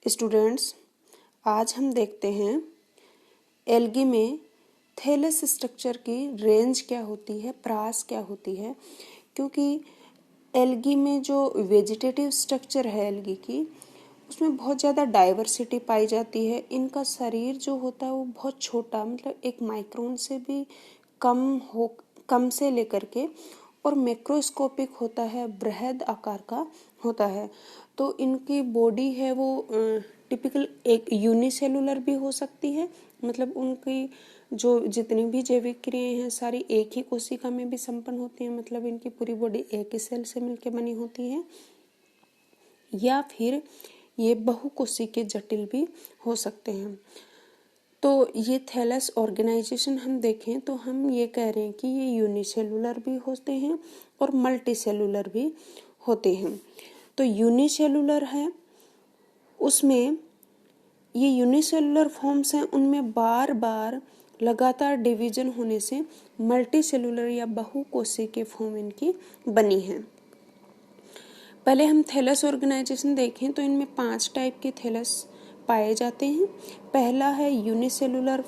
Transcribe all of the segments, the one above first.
Students, आज हम देखते हैं एल्गी में थैलस स्ट्रक्चर की रेंज क्या होती है, परास क्या होती है। क्योंकि एल्गी में जो वेजिटेटिव स्ट्रक्चर है एल्गी की, उसमें बहुत ज़्यादा डाइवर्सिटी पाई जाती है। इनका शरीर जो होता है वो बहुत छोटा, मतलब 1 माइक्रोन से भी कम से लेकर के और मैक्रोस्कोपिक होता है, बृहद आकार का होता है। तो इनकी बॉडी है वो टिपिकल एक यूनिसेलुलर भी हो सकती है, मतलब उनकी जो जितनी भी जैविक क्रियाएं हैं सारी एक ही कोशिका में भी संपन्न होती हैं, मतलब इनकी पूरी बॉडी एक ही सेल से मिलकर बनी होती है। या फिर ये बहुकोशिकीय जटिल भी हो सकते हैं। तो ये थैलस ऑर्गेनाइजेशन हम देखें तो हम ये कह रहे हैं कि ये यूनिसेलुलर भी होते हैं और मल्टीसेलुलर भी होते हैं। तो यूनिसेलुलर है, उसमें ये यूनिसेलुलर फॉर्म्स हैं, उनमें बार बार लगातार डिवीजन होने से मल्टीसेलुलर या बहुकोशिकीय फॉर्म इनकी बनी है। पहले हम थैलस ऑर्गेनाइजेशन देखें तो इनमें 5 टाइप के थैलस पाए जाते हैं। पहला है यूनिसेलुलर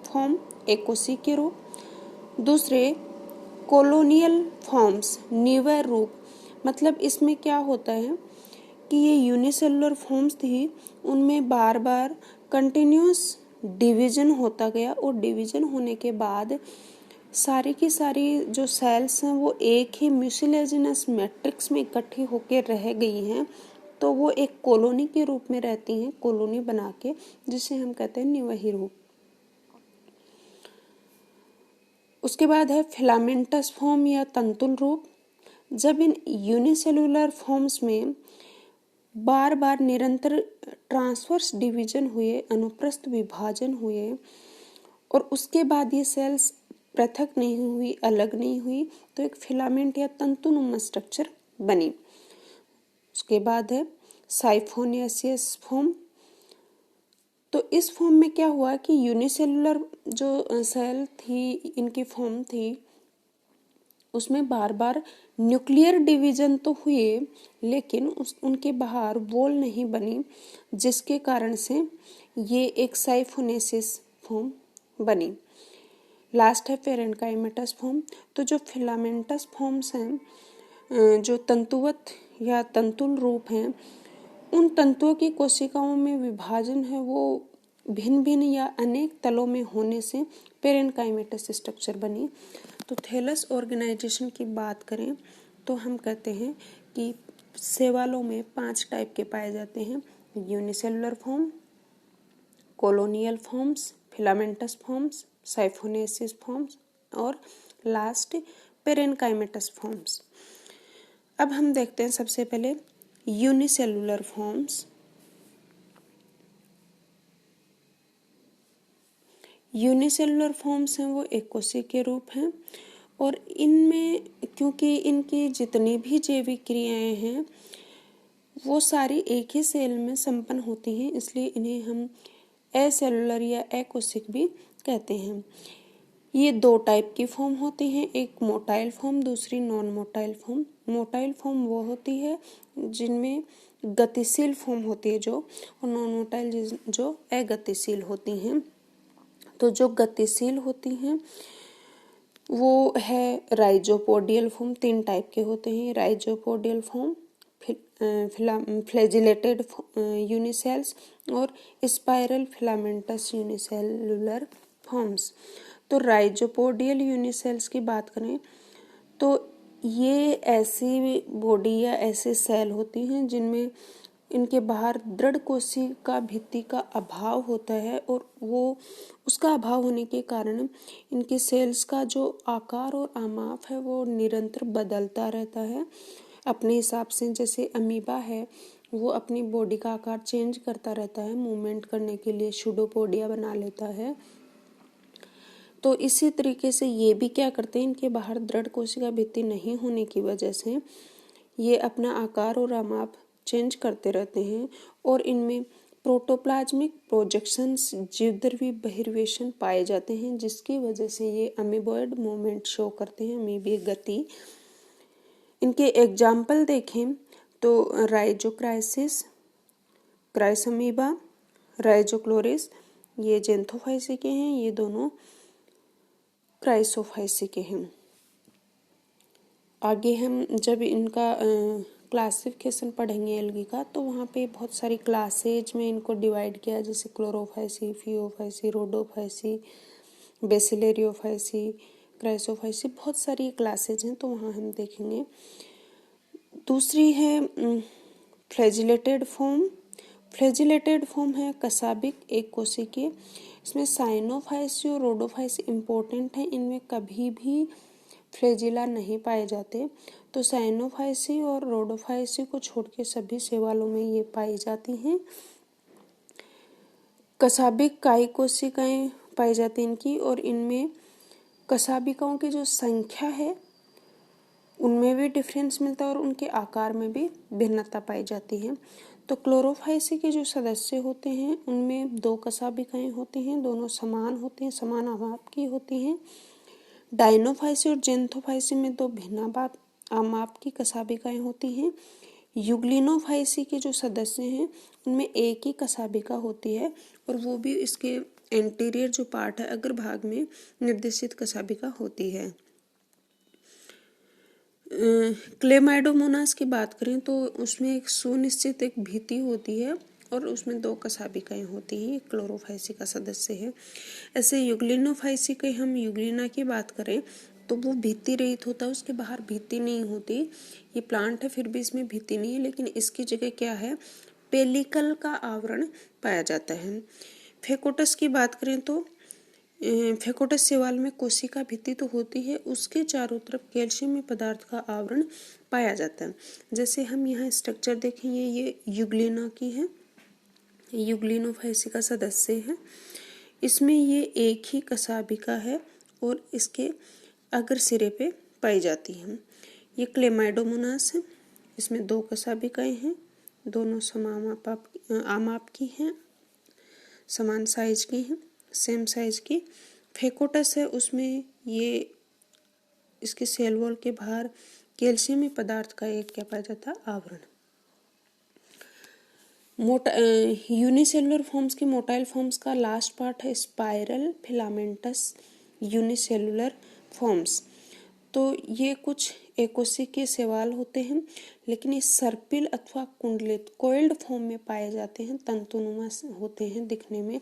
फॉर्म, एक कोशिकीय रूप। दूसरे कॉलोनियल फॉर्म्स, निवय रूप, मतलब इसमें क्या होता है कि ये यूनिसेलुलर फॉर्म्स थी, उनमें बार बार कंटिन्यूअस डिवीजन होता गया और डिवीजन होने के बाद सारी की सारी जो सेल्स हैं वो एक ही म्यूसिलेजिनस मैट्रिक्स में इकट्ठी होकर रह गई हैं, तो वो एक कॉलोनी के रूप में रहती हैं, कॉलोनी बना के, जिसे हम कहते हैं निवही रूप। उसके बाद है फिलामेंटस फॉर्म या तंतुल रूप। जब इन यूनिसेलुलर फॉर्म्स में बार बार निरंतर ट्रांसवर्स डिवीजन हुए, अनुप्रस्थ विभाजन हुए और उसके बाद ये सेल्स पृथक नहीं हुई, अलग नहीं हुई, तो एक फिलामेंट या तंतुनुमा स्ट्रक्चर बनी। उसके बाद है साइफोनियसियस फॉर्म। तो इस फॉर्म में क्या हुआ कि यूनिसेलुलर जो सेल थी, इनकी फॉर्म थी, उसमें बार बार न्यूक्लियर डिवीजन तो हुए लेकिन उनके बाहर वॉल नहीं बनी, जिसके कारण से ये एक साइफोनेसिस फॉर्म बनी। लास्ट है पेरेन्काइमेटस फॉर्म। तो जो फिलामेंटस फॉर्म्स हैं, जो तंतुवत या तंतुल रूप हैं, उन तंतुओं की कोशिकाओं में विभाजन है वो भिन्न भिन्न या अनेक तलों में होने से पेरेन्काइमेटस स्ट्रक्चर बनी। तो थैलस ऑर्गेनाइजेशन की बात करें तो हम कहते हैं कि शैवालों में 5 टाइप के पाए जाते हैं: unicellular form, colonial forms, filamentous forms, siphonaceous forms और लास्ट पेरेन्काइमेटस फॉर्म्स। अब हम देखते हैं सबसे पहले यूनिसेलुलर फॉर्म्स। यूनिसेलुलर फॉर्म्स हैं वो एक कोशिकीय रूप हैं और इनमें क्योंकि इनकी जितनी भी जैविक क्रियाएं हैं वो सारी एक ही सेल में संपन्न होती हैं, इसलिए इन्हें हम एसेलुलर या एकोशिक भी कहते हैं। ये 2 टाइप की फॉर्म होती हैं, एक मोटाइल फॉर्म, दूसरी non motile form. Motile form वो होती है जिनमें गतिशील फॉर्म होती है जो, और नॉन मोटाइल जो अगतिशील होती हैं। तो जो गतिशील होती हैं वो है राइजोपोडियल फॉर्म। 3 टाइप के होते हैं: राइजोपोडियल फॉर्म, फ्लैजिलेटेड यूनिसेल्स और स्पाइरल फिलामेंटस यूनिसेलुलर फॉर्म्स। तो राइजोपोडियल यूनिसेल्स की बात करें तो ये ऐसी बॉडी या ऐसे सेल होती हैं जिनमें इनके बाहर दृढ़ कोशिका भित्ति का अभाव होता है और वो उसका अभाव होने के कारण इनके सेल्स का जो आकार और आमाप है वो निरंतर बदलता रहता है अपने हिसाब से। जैसे अमीबा है वो अपनी बॉडी का आकार चेंज करता रहता है, मूवमेंट करने के लिए सूडोपोडिया बना लेता है। तो इसी तरीके से ये भी क्या करते हैं, इनके बाहर दृढ़ कोशिका भित्ति नहीं होने की वजह से ये अपना आकार और आमाप चेंज करते रहते हैं और इनमें प्रोटोप्लाज्मिक प्रोजेक्शंस, जीवद्रव्य बहिर्वेशन पाए जाते हैं, जिसकी वजह से ये अमीबॉइड मूवमेंट शो करते हैं, अमीबीय गति। इनके एग्जाम्पल देखें तो राइजोक्राइसिस, क्राइसमीबा, राइजोक्लोरिस ये जेंथोफाइसी के हैं, ये दोनों क्राइसोफाइसी के हैं। आगे हम जब इनका क्लासिफिकेशन पढ़ेंगे एल्गी का, तो वहाँ पे बहुत सारी क्लासेज में इनको डिवाइड किया, जैसे क्लोरोफाइसी, फियोफाइसी, रोडोफाइसी, बेसिलेरियोफाइसी, क्राइसोफाइसी, बहुत सारी क्लासेज हैं, तो वहाँ हम देखेंगे। दूसरी है फ्लैजिलेटेड फॉर्म। फ्लैजिलेटेड फॉर्म है कसाबिक एक कोशिकीय। इसमें साइनोफाइसी और रोडोफाइसी इम्पोर्टेंट है, इनमें कभी भी फ्लैजिला नहीं पाए जाते। तो साइनोफाइसी और रोडोफाइसी को छोड़ के सभी शैवालों में ये पाई जाती हैं। कसाबिक काई कोशिकाएं पाई जाती हैं इनकी, और इनमें कसाबिकाओं की जो संख्या है उनमें भी डिफरेंस मिलता है और उनके आकार में भी भिन्नता पाई जाती है। तो क्लोरोफाइसी के जो सदस्य होते हैं उनमें 2 कसाबिकाएं होती हैं, दोनों समान होते हैं, समान आमाप की होती हैं। डायनोफाइसी और जेंथोफाइसी में 2 भिन्न आमाप की कसाबिकाएं होती हैं। यूग्लिनोफाइसी के जो सदस्य हैं उनमें एक ही कसाबिका होती है, और वो भी इसके एंटीरियर जो पार्ट है अग्रभाग में निर्देशित कसाबिका होती है। क्लेमाइडोमोनास की बात करें तो उसमें एक सुनिश्चित एक भित्ति होती है और उसमें 2 कसाबिकाएं होती हैं, क्लोरोफाइसी का सदस्य है। ऐसे यूग्लिनोफाइसी के हम यूग्लिना की बात करें तो वो भित्ति रहित होता है, उसके बाहर भित्ति नहीं होती। ये प्लांट है फिर भी इसमें भित्ति नहीं है, लेकिन इसकी जगह क्या है, पेलिकल का आवरण पाया जाता है। फेकोटस की बात करें तो फेकोटस शैवाल में कोशिका भित्ति तो होती है, उसके चारों तरफ कैल्शियम पदार्थ का आवरण पाया जाता है। जैसे हम यहाँ स्ट्रक्चर देखेंगे, ये यूग्लिना की है, यूग्लिनोफाइसी का सदस्य है। इसमें ये एक ही कसाबिका है और इसके अग्र सिरे पे पाई जाती है। ये क्लेमाइडोमोनास है, इसमें 2 कसाबिकाएं हैं, दोनों समान आमाप की हैं, समान साइज की हैं, सेम साइज की। फेकोटस है, उसमें ये इसके सेल वॉल के बाहर कैल्शियमी पदार्थ का एक क्या पाया जाता है, आवरण। यूनिसेलुलर फॉर्म्स की मोटाइल फॉर्म्स का लास्ट पार्ट है स्पाइरल फिलामेंटस यूनिसेलुलर फॉर्म्स। तो ये कुछ एकोशिकीय शैवाल होते हैं, लेकिन ये सर्पिल अथवा कुंडलित कोइल्ड फॉर्म में पाए जाते हैं, तंतुनुमा होते हैं दिखने में।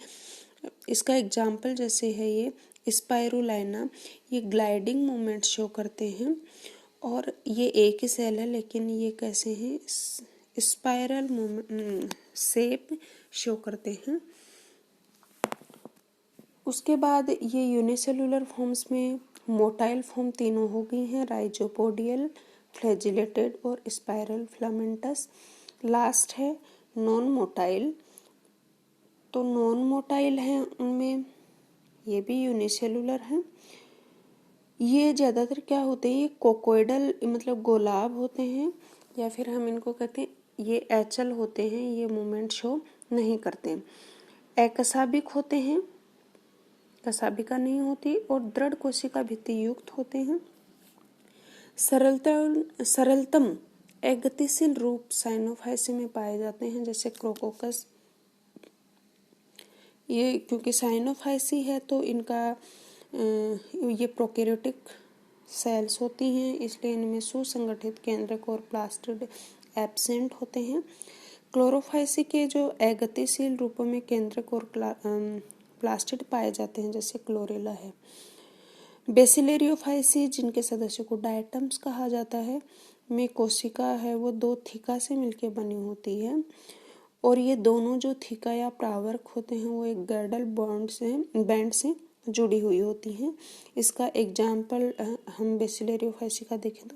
इसका एग्जाम्पल जैसे है ये स्पाइरुलाइना, ये ग्लाइडिंग मूवमेंट शो करते हैं, और ये एक ही सेल है लेकिन ये कैसे हैं, स्पाइरल शेप शो करते हैं। उसके बाद ये यूनिसेलुलर फॉर्म्स में मोटाइल फॉर्म तीनों हो गई हैं, राइजोपोडियल, फ्लैजिलेटेड और स्पाइरल फिलामेंटस। लास्ट है नॉन मोटाइल। तो नॉन मोटाइल हैं उनमें ये भी यूनिसेलुलर हैं। ये ज़्यादातर क्या होते हैं, ये कोकोइडल मतलब गोलाब होते हैं, या फिर हम इनको कहते हैं ये एचल होते हैं, ये मूवमेंट शो नहीं करते। एकसाबिक होते हैं, कसाबिका नहीं होती, और दृढ़ कोशिका भित्ति युक्त होते हैं। सरलतम एक गतिशील रूप साइनोफाइसी में पाए जाते हैं, जैसे क्रोकोकस। ये क्योंकि साइनोफाइसी है तो इनका ये प्रोकैरियोटिक सेल्स होती हैं, इसलिए इनमें सुसंगठित केंद्रक और प्लास्टिड एब्सेंट होते हैं। क्लोरोफाइसी के जो अगतिशील रूपों में केंद्रक और प्लास्टिड पाए जाते हैं, जैसे क्लोरेला है। बेसिलेरियोफाइसी जिनके सदस्यों को डायटम्स कहा जाता है में कोशिका है वो 2 थीका से मिलकर बनी होती है, और ये दोनों जो थीका या प्रावर्क होते हैं वो एक गर्डल बैंड से जुड़ी हुई होती हैं। इसका एग्जाम्पल हम बेसिलेरियोफाइसी का देखें तो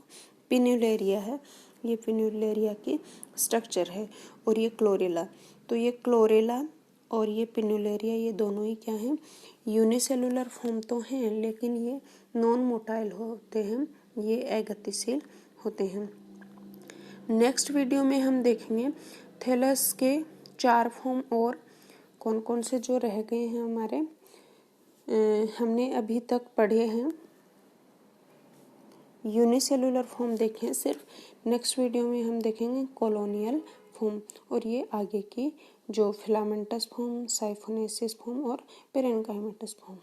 पिन्यूलेरिया है, ये पिन्यूलेरिया की स्ट्रक्चर है, और ये क्लोरेला। तो ये क्लोरेला और ये पिन्यूलेरिया ये दोनों ही क्या हैं, यूनिसेलुलर फॉर्म तो हैं लेकिन ये नॉन मोटाइल होते हैं, ये अगतिशील होते हैं। नेक्स्ट वीडियो में हम देखेंगे थैलस के 4 फॉर्म और कौन कौन से जो रह गए हैं हमारे, हमने अभी तक पढ़े हैं। यूनिसेलुलर फॉर्म देखें सिर्फ, नेक्स्ट वीडियो में हम देखेंगे कॉलोनियल फॉर्म, और ये आगे की जो फिलामेंटस फॉर्म, साइफोनेसिस फॉर्म और पेरेन्काइमेटस फॉर्म।